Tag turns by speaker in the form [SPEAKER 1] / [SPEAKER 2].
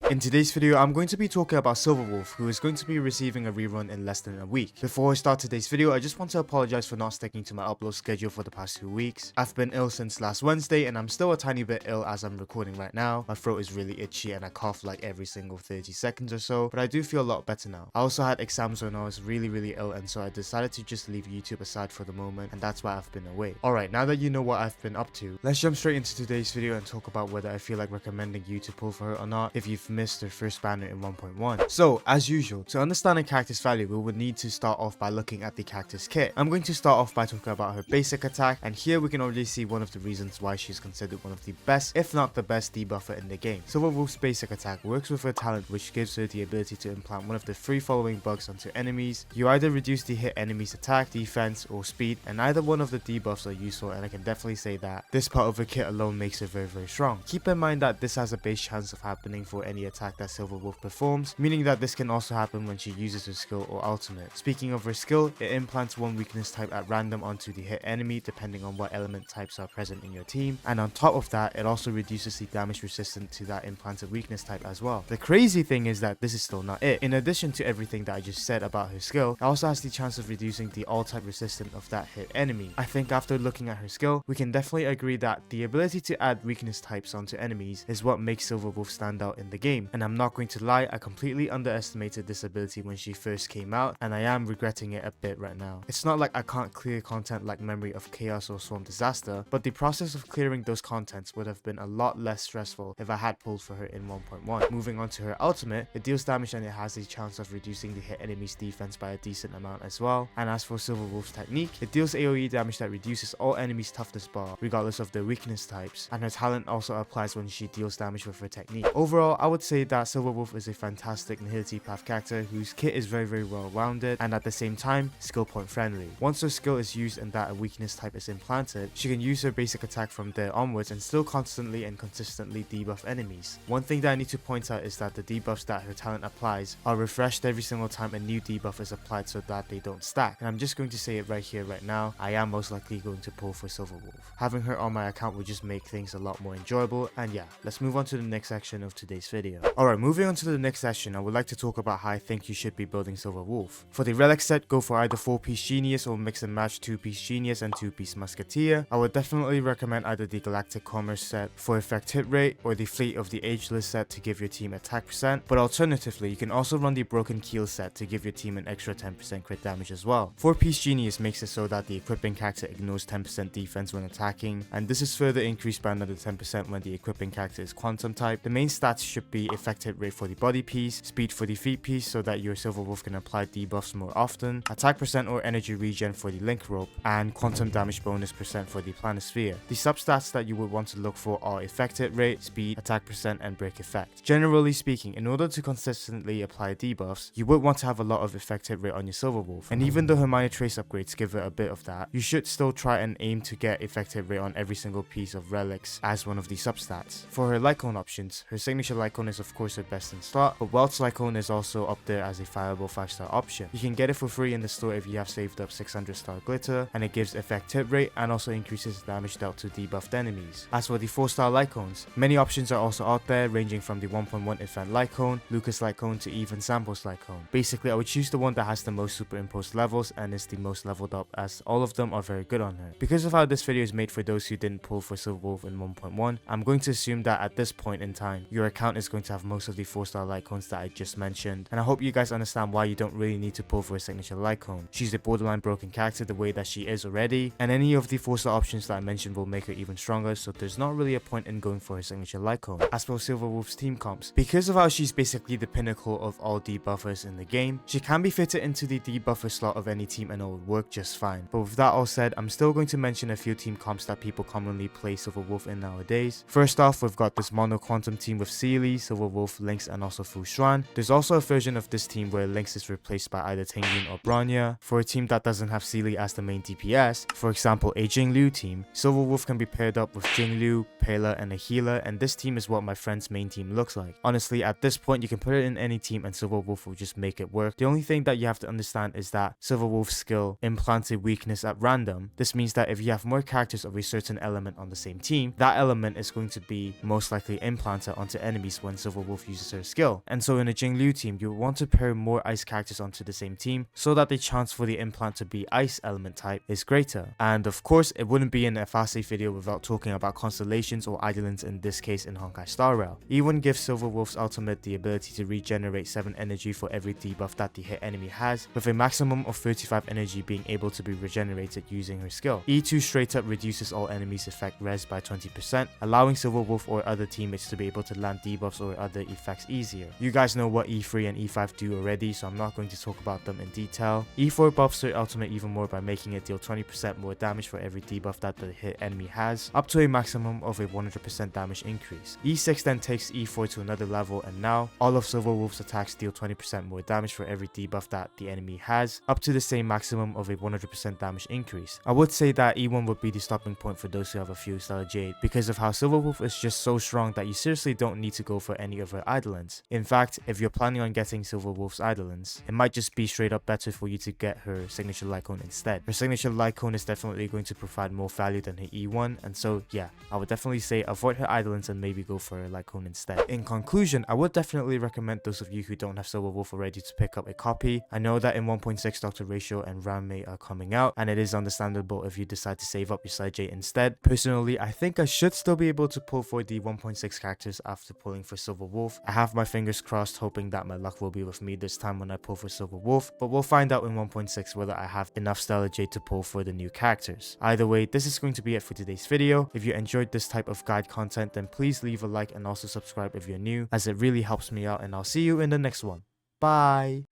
[SPEAKER 1] In today's video, I'm going to be talking about Silverwolf, who is going to be receiving a rerun in less than a week. Before I start today's video, I just want to apologize for not sticking to my upload schedule for the past 2 weeks. I've been ill since last Wednesday, and I'm still a tiny bit ill as I'm recording right now. My throat is really itchy and I cough like every single 30 seconds or so, but I do feel a lot better now. I also had exams when I was really ill, and so I decided to just leave YouTube aside for the moment, and that's why I've been away. Alright, now that you know what I've been up to, let's jump straight into today's video and talk about whether I feel like recommending you to pull for her or not if you've missed her first banner in 1.1. So, as usual, to understand a character's value, we would need to start off by looking at the character's kit. I'm going to start off by talking about her basic attack, and here we can already see one of the reasons why she's considered one of the best, if not the best, debuffer in the game. Silverwolf's basic attack works with her talent, which gives her the ability to implant one of the 3 following bugs onto enemies. You either reduce the hit enemy's attack, defense, or speed, and either one of the debuffs are useful, and I can definitely say that this part of her kit alone makes her very strong. Keep in mind that this has a base chance of happening for any attack that Silverwolf performs, meaning that this can also happen when she uses her skill or ultimate. Speaking of her skill, it implants one weakness type at random onto the hit enemy depending on what element types are present in your team, and on top of that, it also reduces the damage resistant to that implanted weakness type as well. The crazy thing is that this is still not it. In addition to everything that I just said about her skill, it also has the chance of reducing the all type resistant of that hit enemy. I think after looking at her skill, we can definitely agree that the ability to add weakness types onto enemies is what makes Silverwolf stand out in the game, and I'm not going to lie, I completely underestimated this ability when she first came out, and I am regretting it a bit right now. It's not like I can't clear content like Memory of Chaos or Swarm Disaster, but the process of clearing those contents would have been a lot less stressful if I had pulled for her in 1.1. Moving on to her ultimate, it deals damage and it has a chance of reducing the hit enemy's defense by a decent amount as well. And as for Silverwolf's technique, it deals AoE damage that reduces all enemies' toughness bar, regardless of their weakness types, and her talent also applies when she deals damage with her technique. Overall, I would say that Silverwolf is a fantastic nihility path character whose kit is very well rounded and at the same time skill point friendly. Once her skill is used and that a weakness type is implanted, she can use her basic attack from there onwards and still constantly and consistently debuff enemies. One thing that I need to point out is that the debuffs that her talent applies are refreshed every single time a new debuff is applied so that they don't stack, and I'm just going to say it right here right now, I am most likely going to pull for Silverwolf. Having her on my account would just make things a lot more enjoyable, and yeah, let's move on to the next section of today's video. Alright, moving on to the next section, I would like to talk about how I think you should be building Silverwolf. For the relic set, go for either 4-piece Genius or mix and match 2-piece Genius and 2-piece Musketeer. I would definitely recommend either the Galactic Commerce set for effect hit rate or the Fleet of the Ageless set to give your team attack percent, but alternatively, you can also run the Broken Keel set to give your team an extra 10% crit damage as well. 4-piece Genius makes it so that the equipping character ignores 10% defense when attacking, and this is further increased by another 10% when the equipping character is Quantum type. The main stats should be effect hit rate for the body piece, speed for the feet piece so that your Silverwolf can apply debuffs more often, attack percent or energy regen for the link rope, and quantum damage bonus percent for the planisphere. The substats that you would want to look for are effect hit rate, speed, attack percent, and break effect. Generally speaking, in order to consistently apply debuffs, you would want to have a lot of effect hit rate on your Silverwolf, and even though her minor trace upgrades give her a bit of that, you should still try and aim to get effect hit rate on every single piece of relics as one of the substats. For her Lycone options, her signature Lycone is of course her best in slot, but Welt's Lycone is also up there as a fireable 5-star option. You can get it for free in the store if you have saved up 600 star glitter, and it gives effect hit rate and also increases damage dealt to debuffed enemies. As for the 4-star Lycones, many options are also out there ranging from the 1.1 Event Lycone, Lucas Lycone to even Samples Lycone. Basically, I would choose the one that has the most superimposed levels and is the most leveled up, as all of them are very good on her. Because of how this video is made for those who didn't pull for Silverwolf in 1.1, I'm going to assume that at this point in time, your account is going to have most of the 4-star Lycones that I just mentioned, and I hope you guys understand why you don't really need to pull for a signature Lycone. She's a borderline broken character the way that she is already, and any of the 4-star options that I mentioned will make her even stronger, so there's not really a point in going for her signature Lycone. As for Silverwolf's team comps, because of how she's basically the pinnacle of all debuffers in the game, she can be fitted into the debuffer slot of any team and it would work just fine. But with that all said, I'm still going to mention a few team comps that people commonly play Silverwolf in nowadays. First off, we've got this mono quantum team with Sealy, Silverwolf, Lynx, and also Fu Xuan. There's also a version of this team where Lynx is replaced by either Tingyun or Bronya. For a team that doesn't have Sealy as the main DPS, for example a Jinglu team, Silverwolf can be paired up with Jinglu, Pela, and a healer, and this team is what my friend's main team looks like. Honestly, at this point you can put it in any team and Silverwolf will just make it work. The only thing that you have to understand is that Silverwolf's skill implants a weakness at random. This means that if you have more characters of a certain element on the same team, that element is going to be most likely implanted onto enemies when Silver Wolf uses her skill. And so in a Jingliu team, you want to pair more ice characters onto the same team so that the chance for the implant to be ice element type is greater. And of course, it wouldn't be in a Fast Save video without talking about constellations or islands, in this case in Honkai Star Rail. E1 gives Silver Wolf's ultimate the ability to regenerate 7 energy for every debuff that the hit enemy has, with a maximum of 35 energy being able to be regenerated using her skill. E2 straight up reduces all enemies' effect res by 20%, allowing Silver Wolf or other teammates to be able to land debuffs or other effects easier. You guys know what E3 and E5 do already, so I'm not going to talk about them in detail. E4 buffs her ultimate even more by making it deal 20% more damage for every debuff that the hit enemy has, up to a maximum of a 100% damage increase. E6 then takes E4 to another level, and now all of Silver Wolf's attacks deal 20% more damage for every debuff that the enemy has, up to the same maximum of a 100% damage increase. I would say that E1 would be the stopping point for those who have a few Stellar Jade, because of how Silver Wolf is just so strong that you seriously don't need to go for any of her Eidolons. In fact, if you're planning on getting Silver Wolf's Eidolons, it might just be straight up better for you to get her signature Lycone instead. Her signature Lycone is definitely going to provide more value than her E1, and so yeah, I would definitely say avoid her Eidolons and maybe go for her Lycone instead. In conclusion, I would definitely recommend those of you who don't have Silver Wolf already to pick up a copy. I know that in 1.6 Dr. Ratio and Ranmei are coming out, and it is understandable if you decide to save up your Stellar Jade instead. Personally, I think I should still be able to pull for the 1.6 characters after pulling for Silver Wolf. I have my fingers crossed, hoping that my luck will be with me this time when I pull for Silver Wolf, but we'll find out in 1.6 whether I have enough Stellar Jade to pull for the new characters. Either way, this is going to be it for today's video. If you enjoyed this type of guide content, then please leave a like and also subscribe if you're new, as it really helps me out, and I'll see you in the next one. Bye!